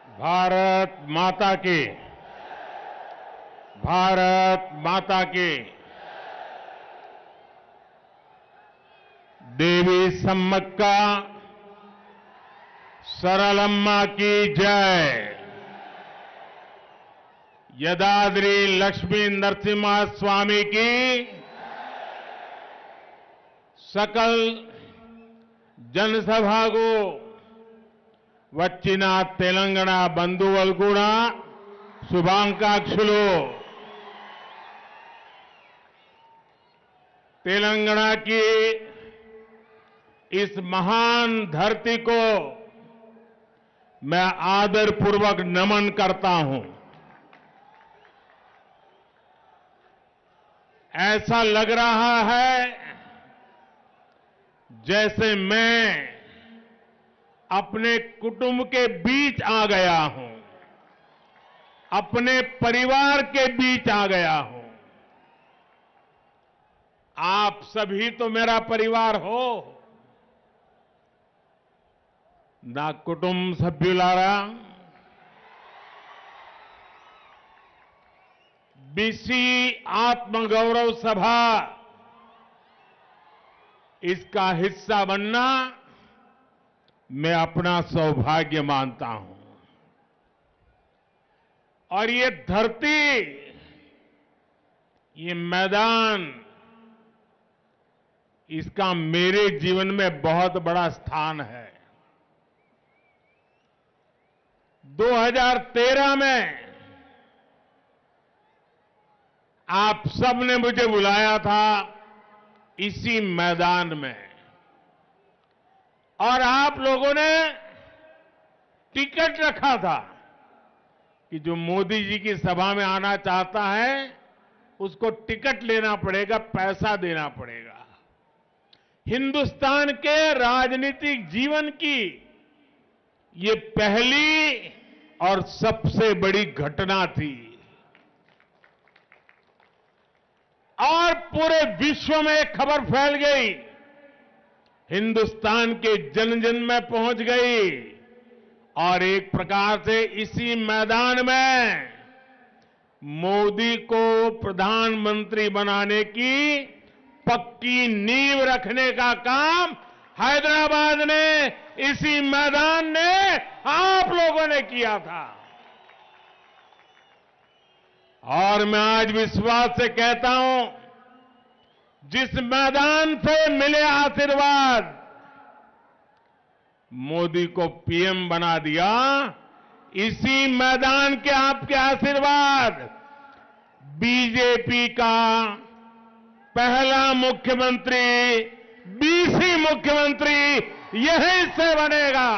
भारत माता की। भारत माता की। देवी सम्मक्का सरलम्मा की जय। यदाद्री लक्ष्मी नरसिम्हा स्वामी की। सकल जनसभा को వచ్చిన తెలంగాణ బంధువులు కూడా శుభాకాంక్షలు। तेलंगाना की इस महान धरती को मैं आदरपूर्वक नमन करता हूं। ऐसा लग रहा है जैसे मैं अपने कुटुंब के बीच आ गया हूं, अपने परिवार के बीच आ गया हूं। आप सभी तो मेरा परिवार हो। ना कुटुंब सभ्युलारा, बीसी आत्मगौरव सभा इसका हिस्सा बनना मैं अपना सौभाग्य मानता हूं। और ये धरती, ये मैदान, इसका मेरे जीवन में बहुत बड़ा स्थान है। 2013 में आप सबने मुझे बुलाया था इसी मैदान में, और आप लोगों ने टिकट रखा था कि जो मोदी जी की सभा में आना चाहता है उसको टिकट लेना पड़ेगा, पैसा देना पड़ेगा। हिंदुस्तान के राजनीतिक जीवन की ये पहली और सबसे बड़ी घटना थी, और पूरे विश्व में खबर फैल गई, हिंदुस्तान के जन जन में पहुंच गई, और एक प्रकार से इसी मैदान में मोदी को प्रधानमंत्री बनाने की पक्की नींव रखने का काम हैदराबाद ने, इसी मैदान ने आप लोगों ने किया था। और मैं आज विश्वास से कहता हूं, जिस मैदान से मिले आशीर्वाद, मोदी को पीएम बना दिया, इसी मैदान के आपके आशीर्वाद बीजेपी का पहला मुख्यमंत्री, बीसी मुख्यमंत्री यहीं से बनेगा।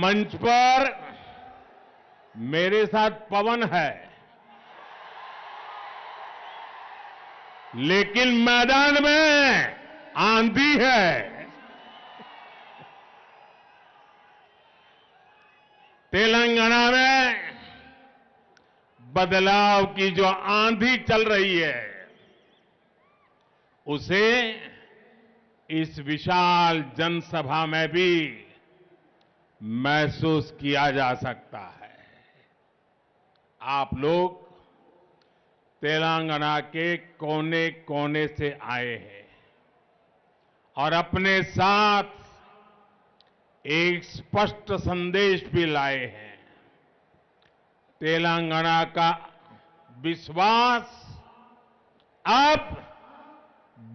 मंच पर मेरे साथ पवन है, लेकिन मैदान में आंधी है। तेलंगाना में बदलाव की जो आंधी चल रही है, उसे इस विशाल जनसभा में भी महसूस किया जा सकता है। आप लोग तेलंगाना के कोने कोने से आए हैं और अपने साथ एक स्पष्ट संदेश भी लाए हैं। तेलंगाना का विश्वास अब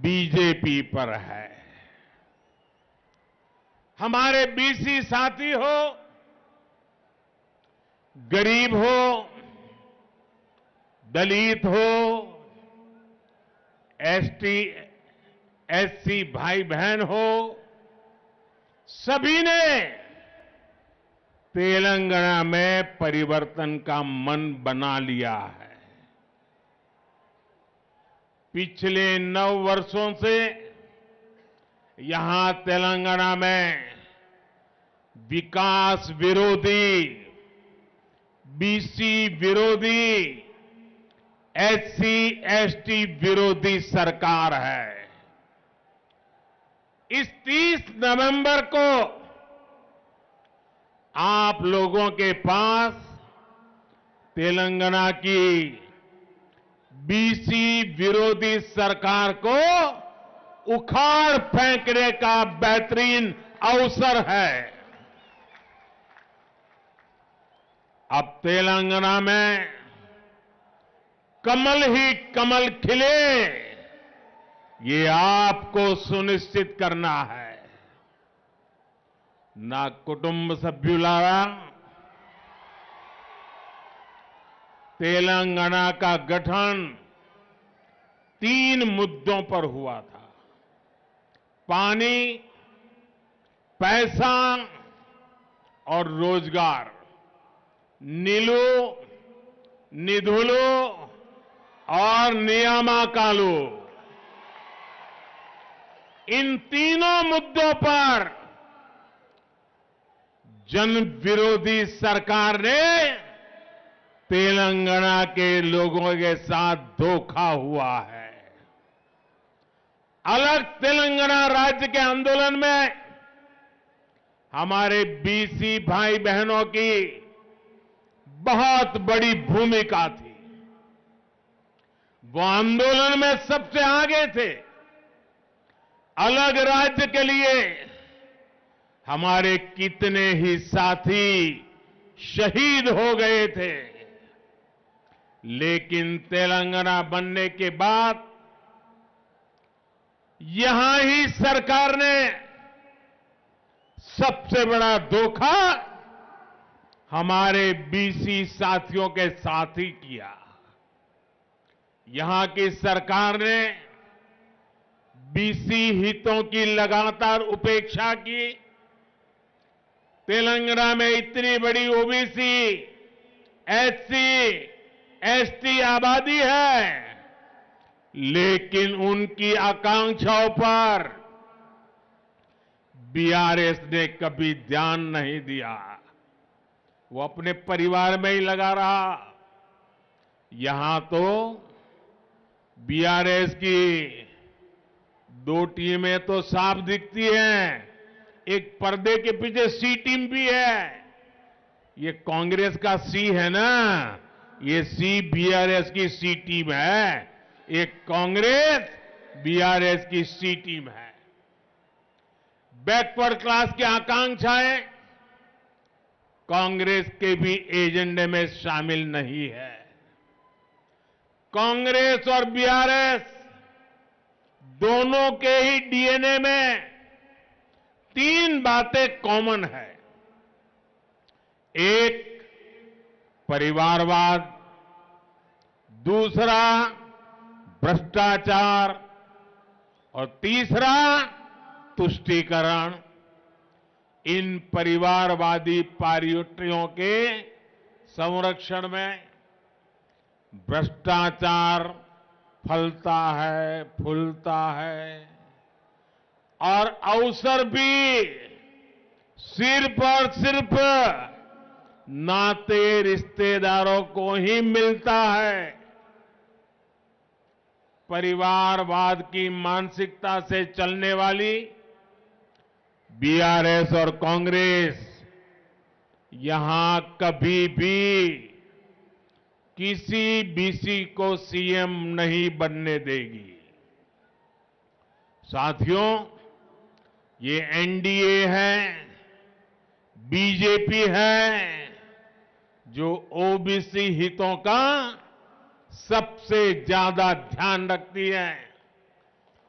बीजेपी पर है। हमारे बीसी साथी हो, गरीब हो, दलित हो, एसटी, एससी भाई बहन हो, सभी ने तेलंगाना में परिवर्तन का मन बना लिया है। पिछले 9 वर्षों से यहां तेलंगाना में विकास विरोधी, बीसी विरोधी, एससी एसटी विरोधी सरकार है। इस 30 नवंबर को आप लोगों के पास तेलंगाना की बीसी विरोधी सरकार को उखाड़ फेंकने का बेहतरीन अवसर है। अब तेलंगाना में कमल ही कमल खिले, ये आपको सुनिश्चित करना है। ना कुटुंब सभ्युलारा, तेलंगाना का गठन 3 मुद्दों पर हुआ था। पानी, पैसा और रोजगार। नीलू, निधुलू और नियामकालू, इन तीनों मुद्दों पर जन विरोधी सरकार ने तेलंगाना के लोगों के साथ धोखा हुआ है। अलग तेलंगाना राज्य के आंदोलन में हमारे बीसी भाई बहनों की बहुत बड़ी भूमिका थी। वो आंदोलन में सबसे आगे थे। अलग राज्य के लिए हमारे कितने ही साथी शहीद हो गए थे, लेकिन तेलंगाना बनने के बाद यहां ही सरकार ने सबसे बड़ा धोखा हमारे बीसी साथियों के साथ ही किया। यहां की सरकार ने बीसी हितों की लगातार उपेक्षा की। तेलंगाना में इतनी बड़ी ओबीसी, एससी, एसटी आबादी है, लेकिन उनकी आकांक्षाओं पर बीआरएस ने कभी ध्यान नहीं दिया। वो अपने परिवार में ही लगा रहा। यहां तो बीआरएस की 2 टीमें तो साफ दिखती हैं, एक पर्दे के पीछे सी टीम भी है। ये कांग्रेस का सी है ना, ये सी बीआरएस की सी टीम है। एक कांग्रेस बीआरएस की सी टीम है। बैकवर्ड क्लास की आकांक्षाएं कांग्रेस के भी एजेंडे में शामिल नहीं है। कांग्रेस और बीआरएस दोनों के ही डीएनए में 3 बातें कॉमन है। एक, परिवारवाद। दूसरा, भ्रष्टाचार। और तीसरा, तुष्टीकरण। इन परिवारवादी पार्टियों के संरक्षण में भ्रष्टाचार फलता है, फूलता है, और अवसर भी सिर्फ और सिर्फ नाते रिश्तेदारों को ही मिलता है। परिवारवाद की मानसिकता से चलने वाली बीआरएस और कांग्रेस यहां कभी भी किसी बीसी को सीएम नहीं बनने देगी। साथियों, ये एनडीए है, बीजेपी है, जो ओबीसी हितों का सबसे ज्यादा ध्यान रखती है,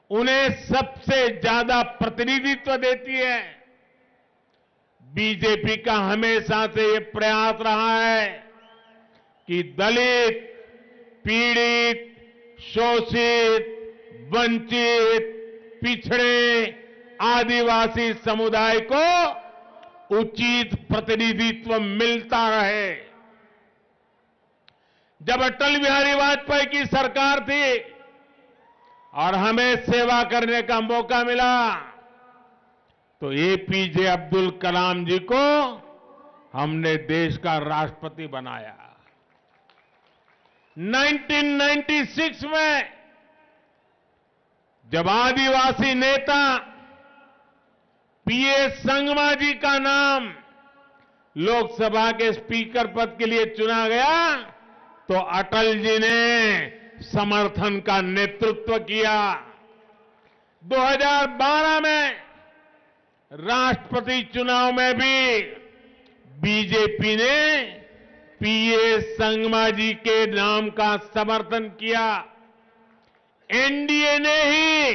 उन्हें सबसे ज्यादा प्रतिनिधित्व देती है। बीजेपी का हमेशा से ये प्रयास रहा है कि दलित, पीड़ित, शोषित, वंचित, पिछड़े, आदिवासी समुदाय को उचित प्रतिनिधित्व मिलता रहे। जब अटल बिहारी वाजपेयी की सरकार थी और हमें सेवा करने का मौका मिला, तो एपीजे अब्दुल कलाम जी को हमने देश का राष्ट्रपति बनाया। 1996 में जब आदिवासी नेता पीएस संगमा जी का नाम लोकसभा के स्पीकर पद के लिए चुना गया तो अटल जी ने समर्थन का नेतृत्व किया। 2012 में राष्ट्रपति चुनाव में भी बीजेपी ने पीएस संगमा जी के नाम का समर्थन किया। एनडीए ने ही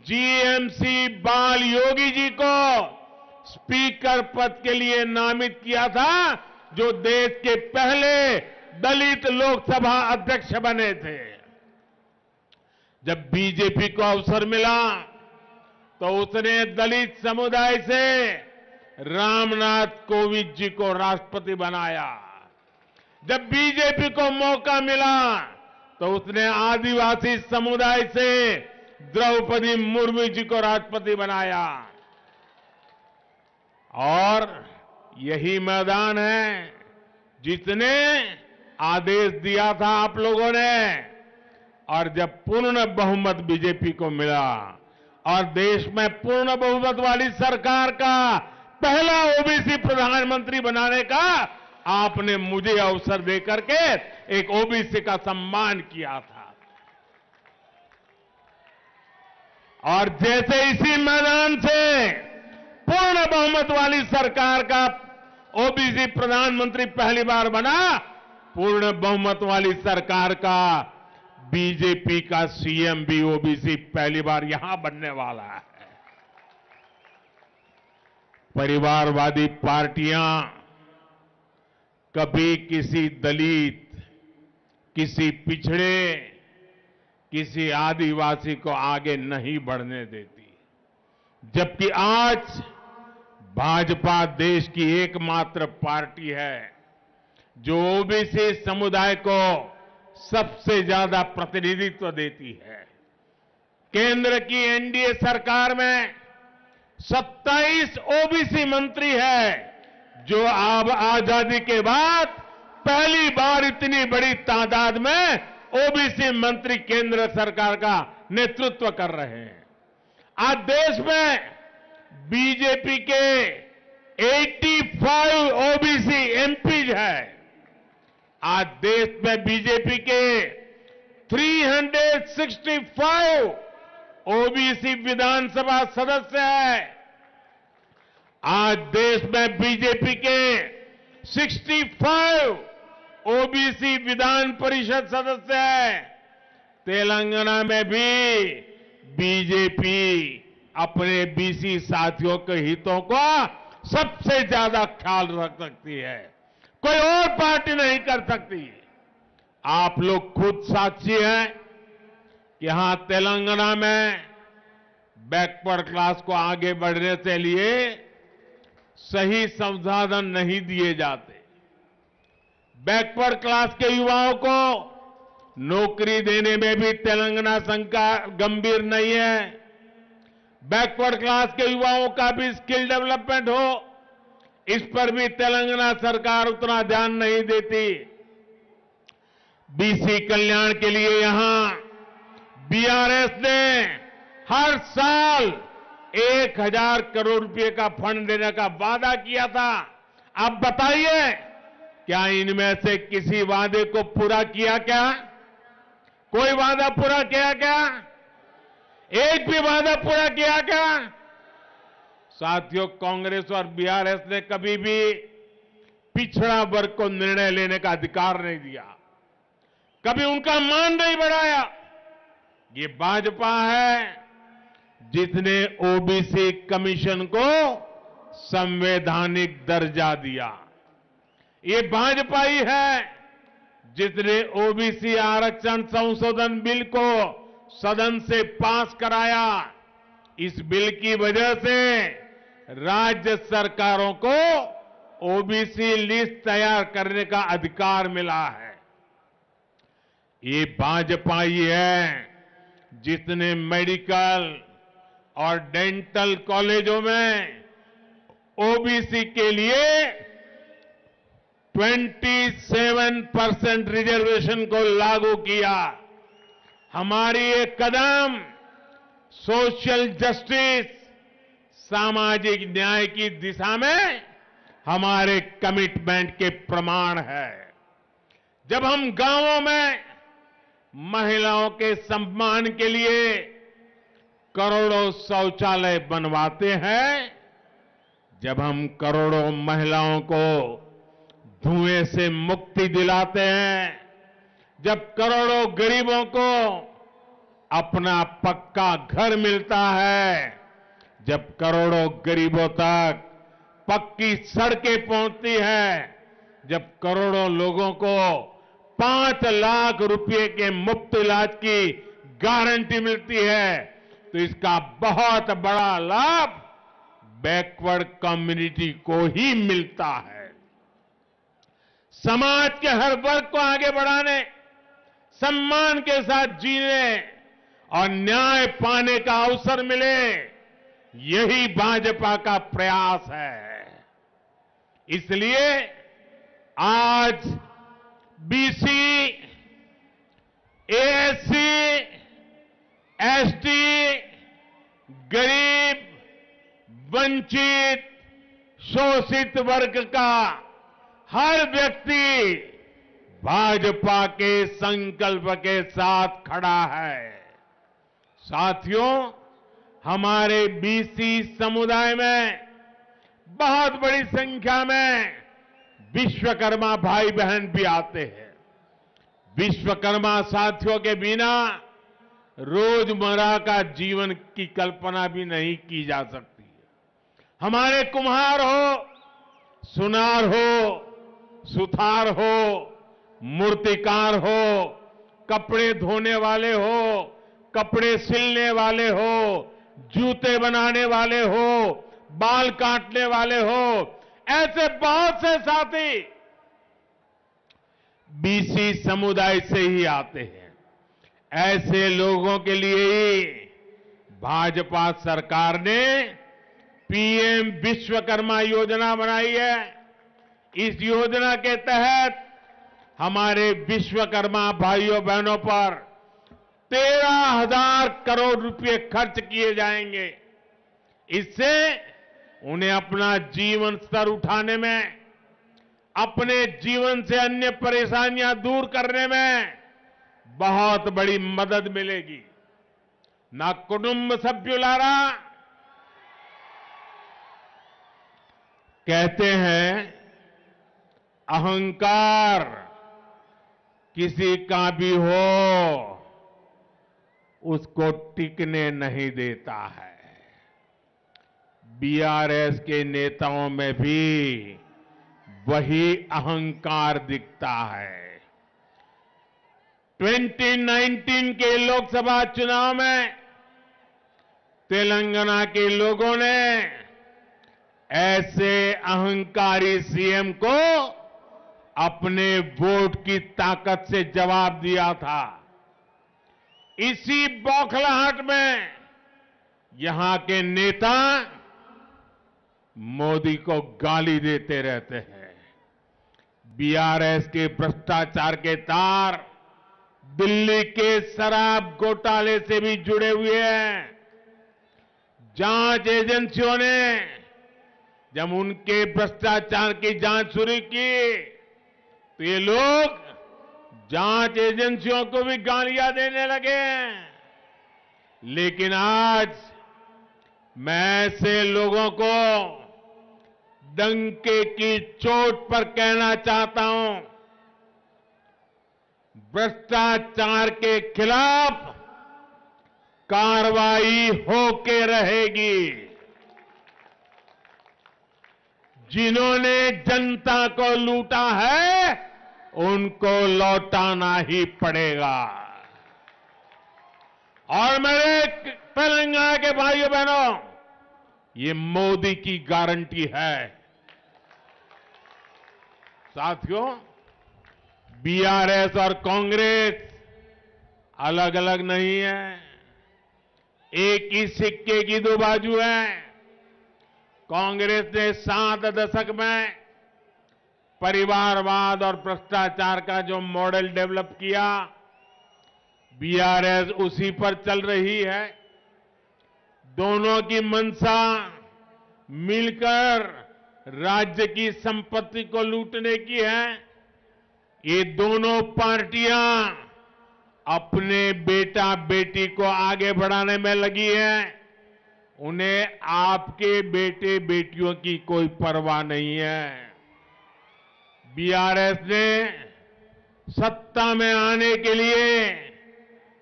जीएमसी बाल योगी जी को स्पीकर पद के लिए नामित किया था, जो देश के पहले दलित लोकसभा अध्यक्ष बने थे। जब बीजेपी को अवसर मिला तो उसने दलित समुदाय से रामनाथ कोविंद जी को राष्ट्रपति बनाया। जब बीजेपी को मौका मिला तो उसने आदिवासी समुदाय से द्रौपदी मुर्मू जी को राष्ट्रपति बनाया। और यही मैदान है जिसने आदेश दिया था आप लोगों ने, और जब पूर्ण बहुमत बीजेपी को मिला और देश में पूर्ण बहुमत वाली सरकार का पहला ओबीसी प्रधानमंत्री बनाने का आपने मुझे अवसर देकर के एक ओबीसी का सम्मान किया था। और जैसे इसी मैदान से पूर्ण बहुमत वाली सरकार का ओबीसी प्रधानमंत्री पहली बार बना, पूर्ण बहुमत वाली सरकार का बीजेपी का सीएम भी ओबीसी पहली बार यहां बनने वाला है। परिवारवादी पार्टियां कभी किसी दलित, किसी पिछड़े, किसी आदिवासी को आगे नहीं बढ़ने देती, जबकि आज भाजपा देश की एकमात्र पार्टी है जो ओबीसी समुदाय को सबसे ज्यादा प्रतिनिधित्व देती है। केंद्र की एनडीए सरकार में 27 ओबीसी मंत्री है, जो अब आजादी के बाद पहली बार इतनी बड़ी तादाद में ओबीसी मंत्री केंद्र सरकार का नेतृत्व कर रहे हैं। आज देश में बीजेपी के 85 ओबीसी एमपीज है। आज देश में बीजेपी के 365 ओबीसी विधानसभा सदस्य है। आज देश में बीजेपी के 65 ओबीसी विधान परिषद सदस्य है। तेलंगाना में भी बीजेपी अपने बीसी साथियों के हितों का सबसे ज्यादा ख्याल रख सकती है, कोई और पार्टी नहीं कर सकती। आप लोग खुद साक्षी हैं कि यहां तेलंगाना में बैकवर्ड क्लास को आगे बढ़ने के लिए सही संसाधन नहीं दिए जाते। बैकवर्ड क्लास के युवाओं को नौकरी देने में भी तेलंगाना सरकार गंभीर नहीं है। बैकवर्ड क्लास के युवाओं का भी स्किल डेवलपमेंट हो, इस पर भी तेलंगाना सरकार उतना ध्यान नहीं देती। बीसी कल्याण के लिए यहां बीआरएस ने हर साल 1000 करोड़ रुपए का फंड देने का वादा किया था। आप बताइए, क्या इनमें से किसी वादे को पूरा किया क्या? कोई वादा पूरा किया क्या? एक भी वादा पूरा किया क्या? साथियों, कांग्रेस और बीआरएस ने कभी भी पिछड़ा वर्ग को निर्णय लेने का अधिकार नहीं दिया, कभी उनका मान नहीं बढ़ाया। ये भाजपा है जिसने ओबीसी कमीशन को संवैधानिक दर्जा दिया। ये भाजपा ही है जिसने ओबीसी आरक्षण संशोधन बिल को सदन से पास कराया। इस बिल की वजह से राज्य सरकारों को ओबीसी लिस्ट तैयार करने का अधिकार मिला है। ये भाजपा ही है जिसने मेडिकल और डेंटल कॉलेजों में ओबीसी के लिए 27% रिजर्वेशन को लागू किया। हमारी ये कदम सोशल जस्टिस, सामाजिक न्याय की दिशा में हमारे कमिटमेंट के प्रमाण है। जब हम गांवों में महिलाओं के सम्मान के लिए करोड़ों शौचालय बनवाते हैं, जब हम करोड़ों महिलाओं को धुएं से मुक्ति दिलाते हैं, जब करोड़ों गरीबों को अपना पक्का घर मिलता है, जब करोड़ों गरीबों तक पक्की सड़कें पहुंचती हैं, जब करोड़ों लोगों को 5 लाख रुपए के मुफ्त इलाज की गारंटी मिलती है, तो इसका बहुत बड़ा लाभ बैकवर्ड कम्युनिटी को ही मिलता है। समाज के हर वर्ग को आगे बढ़ाने, सम्मान के साथ जीने और न्याय पाने का अवसर मिले, यही भाजपा का प्रयास है। इसलिए आज बीसी, एएससी, एसटी, गरीब, वंचित, शोषित वर्ग का हर व्यक्ति भाजपा के संकल्प के साथ खड़ा है। साथियों, हमारे बीसी समुदाय में बहुत बड़ी संख्या में विश्वकर्मा भाई बहन भी आते हैं। विश्वकर्मा साथियों के बिना रोजमर्रा का जीवन की कल्पना भी नहीं की जा सकती। हमारे कुम्हार हो, सुनार हो, सुथार हो, मूर्तिकार हो, कपड़े धोने वाले हो, कपड़े सिलने वाले हो, जूते बनाने वाले हो, बाल काटने वाले हो, ऐसे बहुत से साथी बीसी समुदाय से ही आते हैं। ऐसे लोगों के लिए ही भाजपा सरकार ने पीएम विश्वकर्मा योजना बनाई है। इस योजना के तहत हमारे विश्वकर्मा भाइयों बहनों पर 13,000 करोड़ रुपए खर्च किए जाएंगे। इससे उन्हें अपना जीवन स्तर उठाने में, अपने जीवन से अन्य परेशानियां दूर करने में बहुत बड़ी मदद मिलेगी। ना कुटुंब सभ्युलारा कहते हैं, अहंकार किसी का भी हो उसको टिकने नहीं देता है। बीआरएस के नेताओं में भी वही अहंकार दिखता है। 2019 के लोकसभा चुनाव में तेलंगाना के लोगों ने ऐसे अहंकारी सीएम को अपने वोट की ताकत से जवाब दिया था। इसी बौखलाहट में यहां के नेता मोदी को गाली देते रहते हैं। बीआरएस के भ्रष्टाचार के तार दिल्ली के शराब घोटाले से भी जुड़े हुए हैं। जांच एजेंसियों ने जब उनके भ्रष्टाचार की जांच शुरू की तो ये लोग जांच एजेंसियों को भी गालियां देने लगे। लेकिन आज मैं ऐसे लोगों को डंके की चोट पर कहना चाहता हूं, भ्रष्टाचार के खिलाफ कार्रवाई होके रहेगी। जिन्होंने जनता को लूटा है उनको लौटाना ही पड़ेगा। और मेरे तेलंगाना के भाइयों बहनों, ये मोदी की गारंटी है। साथियों, बीआरएस और कांग्रेस अलग अलग नहीं है। एक ही सिक्के की दो बाजू है। कांग्रेस ने 7 दशक में परिवारवाद और भ्रष्टाचार का जो मॉडल डेवलप किया, बीआरएस उसी पर चल रही है। दोनों की मंशा मिलकर राज्य की संपत्ति को लूटने की है। ये दोनों पार्टियां अपने बेटा बेटी को आगे बढ़ाने में लगी है। उन्हें आपके बेटे बेटियों की कोई परवाह नहीं है। बीआरएस ने सत्ता में आने के लिए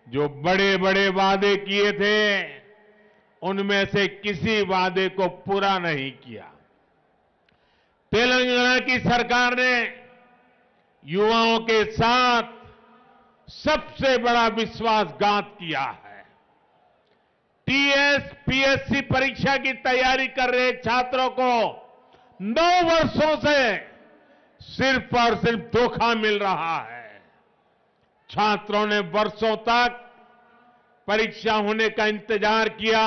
जो बड़े बड़े वादे किए थे, उनमें से किसी वादे को पूरा नहीं किया। तेलंगाना की सरकार ने युवाओं के साथ सबसे बड़ा विश्वासघात किया है। टीएस, पीएससी परीक्षा की तैयारी कर रहे छात्रों को 9 वर्षों से सिर्फ और सिर्फ धोखा मिल रहा है। छात्रों ने वर्षों तक परीक्षा होने का इंतजार किया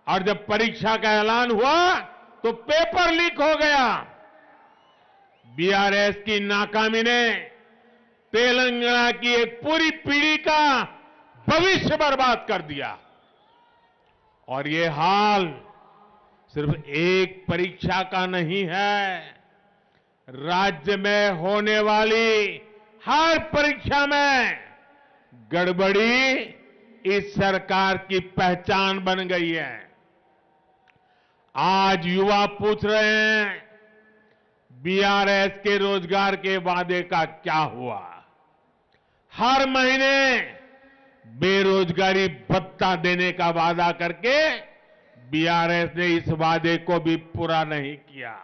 और जब परीक्षा का ऐलान हुआ तो पेपर लीक हो गया। बीआरएस की नाकामी ने तेलंगाना की एक पूरी पीढ़ी का भविष्य बर्बाद कर दिया। और ये हाल सिर्फ एक परीक्षा का नहीं है, राज्य में होने वाली हर परीक्षा में गड़बड़ी इस सरकार की पहचान बन गई है। आज युवा पूछ रहे हैं, बीआरएस के रोजगार के वादे का क्या हुआ? हर महीने बेरोजगारी भत्ता देने का वादा करके बीआरएस ने इस वादे को भी पूरा नहीं किया।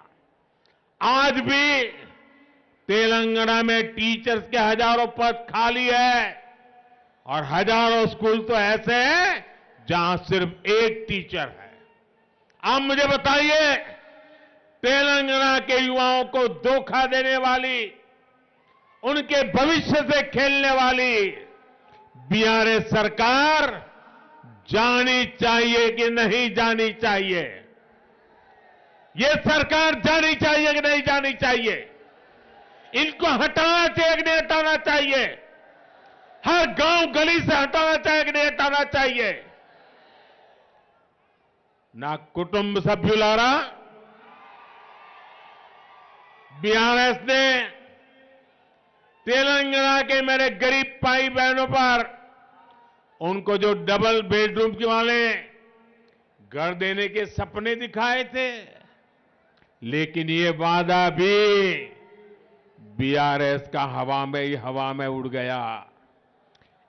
आज भी तेलंगाना में टीचर्स के हजारों पद खाली है और हजारों स्कूल तो ऐसे हैं जहां सिर्फ एक टीचर है। आप मुझे बताइए, तेलंगाना के युवाओं को धोखा देने वाली, उनके भविष्य से खेलने वाली बीआरएस सरकार जानी चाहिए कि नहीं जानी चाहिए? ये सरकार जानी चाहिए कि नहीं जानी चाहिए? इनको हटाना चाहिए कि नहीं हटाना चाहिए? हर गांव गली से हटाना चाहिए कि नहीं हटाना चाहिए? ना कुटुंब सभ्युलारा, बीआरएस ने तेलंगाना के मेरे गरीब भाई बहनों पर उनको जो डबल बेडरूम के वाले घर देने के सपने दिखाए थे, लेकिन ये वादा भी बीआरएस का हवा में उड़ गया।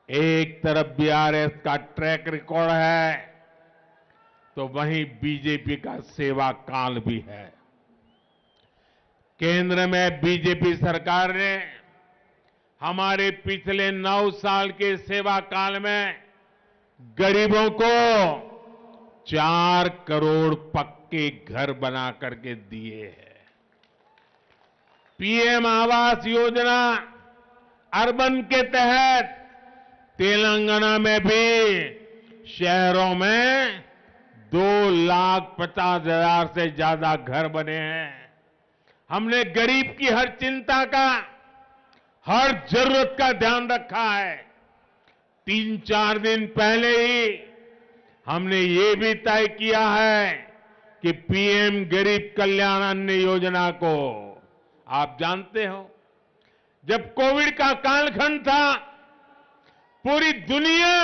एक तरफ बीआरएस का ट्रैक रिकॉर्ड है तो वहीं बीजेपी का सेवा काल भी है। केंद्र में बीजेपी सरकार ने हमारे पिछले 9 साल के सेवा काल में गरीबों को 4 करोड़ पक्के घर बना करके दिए हैं। पीएम आवास योजना अर्बन के तहत तेलंगाना में भी शहरों में 2,50,000 से ज्यादा घर बने हैं। हमने गरीब की हर चिंता का, हर जरूरत का ध्यान रखा है। 3-4 दिन पहले ही हमने ये भी तय किया है कि पीएम गरीब कल्याण अन्न योजना को, आप जानते हो, जब कोविड का कालखंड था, पूरी दुनिया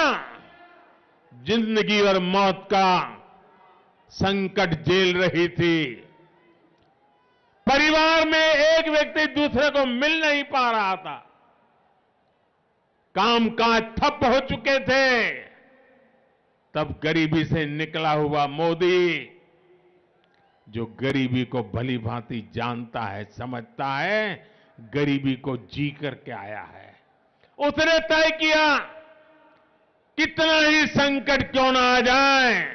जिंदगी और मौत का संकट झेल रही थी। परिवार में एक व्यक्ति दूसरे को मिल नहीं पा रहा था, कामकाज ठप हो चुके थे। तब गरीबी से निकला हुआ मोदी, जो गरीबी को भली भांति जानता है, समझता है, गरीबी को जी करके आया है, उसने तय किया कितना ही संकट क्यों ना आ जाए,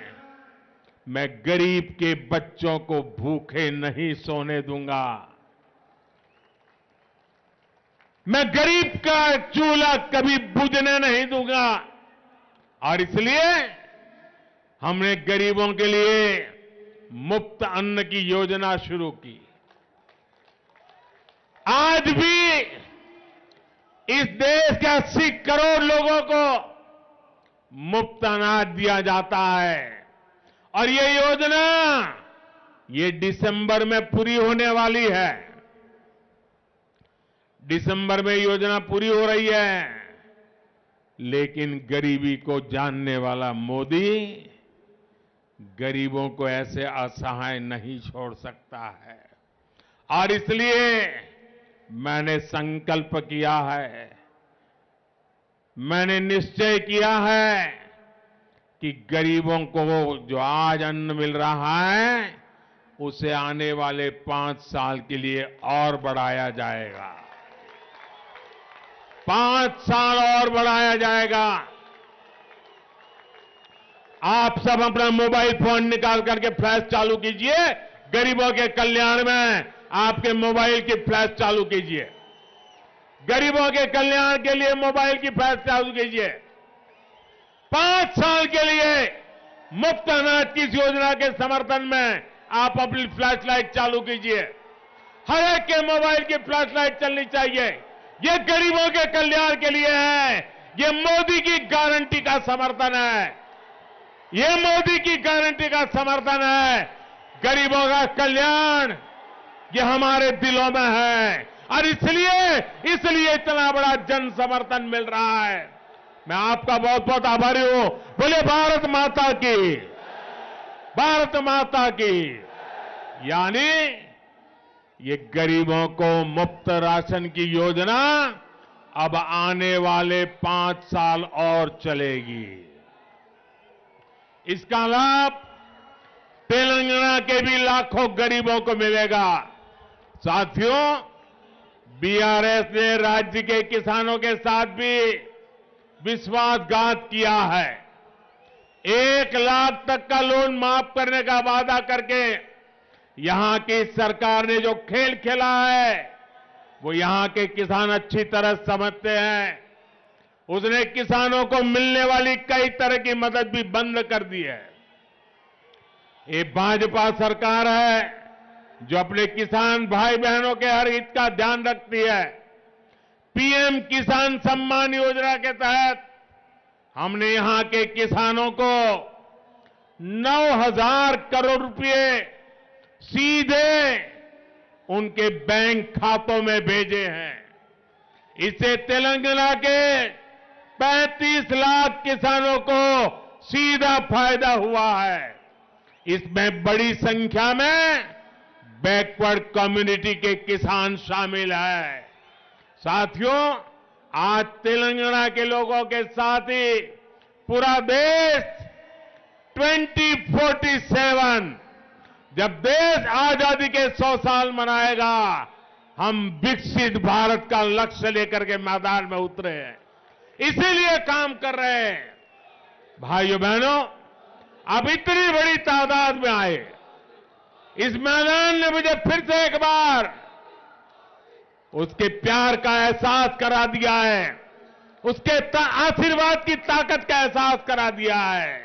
मैं गरीब के बच्चों को भूखे नहीं सोने दूंगा। मैं गरीब का चूल्हा कभी बुझने नहीं दूंगा। और इसलिए हमने गरीबों के लिए मुफ्त अन्न की योजना शुरू की। आज भी इस देश के 80 करोड़ लोगों को मुफ्त अनाज दिया जाता है और ये योजना ये दिसंबर में पूरी होने वाली है। दिसंबर में योजना पूरी हो रही है, लेकिन गरीबी को जानने वाला मोदी गरीबों को ऐसे असहाय नहीं छोड़ सकता है और इसलिए मैंने संकल्प किया है, मैंने निश्चय किया है कि गरीबों को जो आज अन्न मिल रहा है उसे आने वाले 5 साल के लिए और बढ़ाया जाएगा। 5 साल और बढ़ाया जाएगा। आप सब अपना मोबाइल फोन निकाल करके फ्लैश चालू कीजिए। गरीबों के कल्याण में आपके मोबाइल की फ्लैश चालू कीजिए। गरीबों के कल्याण के लिए मोबाइल की फ्लैश चालू कीजिए। 5 साल के लिए मुफ्त अनाज की इस योजना के समर्थन में आप अपनी फ्लैश लाइट चालू कीजिए। हर एक के मोबाइल की फ्लैश लाइट चलनी चाहिए। ये गरीबों के कल्याण के लिए है। ये मोदी की गारंटी का समर्थन है। ये मोदी की गारंटी का समर्थन है। गरीबों का कल्याण ये हमारे दिलों में है और इसलिए इतना बड़ा जन समर्थन मिल रहा है। मैं आपका बहुत बहुत आभारी हूं। बोले भारत माता की, भारत माता की। यानी ये गरीबों को मुफ्त राशन की योजना अब आने वाले 5 साल और चलेगी। इसका लाभ तेलंगाना के भी लाखों गरीबों को मिलेगा। साथियों, बीआरएस ने राज्य के किसानों के साथ भी विश्वासघात किया है। 1 लाख तक का लोन माफ करने का वादा करके यहां की सरकार ने जो खेल खेला है वो यहां के किसान अच्छी तरह समझते हैं। उसने किसानों को मिलने वाली कई तरह की मदद भी बंद कर दी है। ये भाजपा सरकार है जो अपने किसान भाई बहनों के हर हित का ध्यान रखती है। पीएम किसान सम्मान योजना के तहत हमने यहां के किसानों को 9,000 करोड़ रुपए सीधे उनके बैंक खातों में भेजे हैं। इससे तेलंगाना के 35 लाख किसानों को सीधा फायदा हुआ है। इसमें बड़ी संख्या में बैकवर्ड कम्युनिटी के किसान शामिल हैं। साथियों, आज तेलंगाना के लोगों के साथ ही पूरा देश 2047 जब देश आजादी के 100 साल मनाएगा, हम विकसित भारत का लक्ष्य लेकर के मैदान में उतरे हैं। इसीलिए काम कर रहे हैं। भाइयों बहनों, अब इतनी बड़ी तादाद में आए, इस मैदान ने मुझे फिर से एक बार उसके प्यार का एहसास करा दिया है, उसके आशीर्वाद की ताकत का एहसास करा दिया है।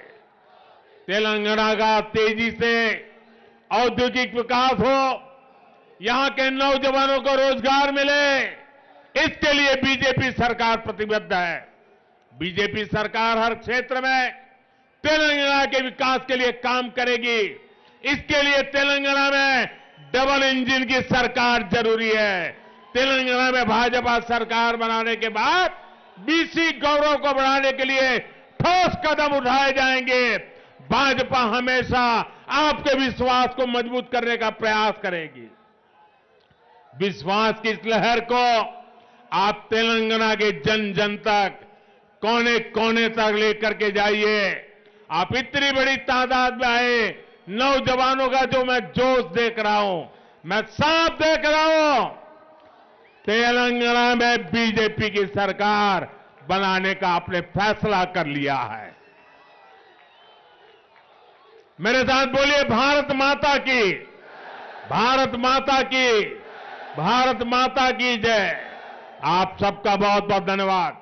तेलंगाना का तेजी से औद्योगिक विकास हो, यहां के नौजवानों को रोजगार मिले, इसके लिए बीजेपी सरकार प्रतिबद्ध है। बीजेपी सरकार हर क्षेत्र में तेलंगाना के विकास के लिए काम करेगी। इसके लिए तेलंगाना में डबल इंजन की सरकार जरूरी है। तेलंगाना में भाजपा सरकार बनाने के बाद बीसी गौरव को बढ़ाने के लिए ठोस कदम उठाए जाएंगे। भाजपा हमेशा आपके विश्वास को मजबूत करने का प्रयास करेगी। विश्वास की इस लहर को आप तेलंगाना के जन जन तक, कोने कोने तक लेकर के जाइए। आप इतनी बड़ी तादाद में आए, नौजवानों का जो मैं जोश देख रहा हूं, मैं साफ देख रहा हूं, तेलंगाना में बीजेपी की सरकार बनाने का आपने फैसला कर लिया है। मेरे साथ बोलिए, भारत माता की, भारत माता की, भारत माता की जय। आप सबका बहुत बहुत धन्यवाद।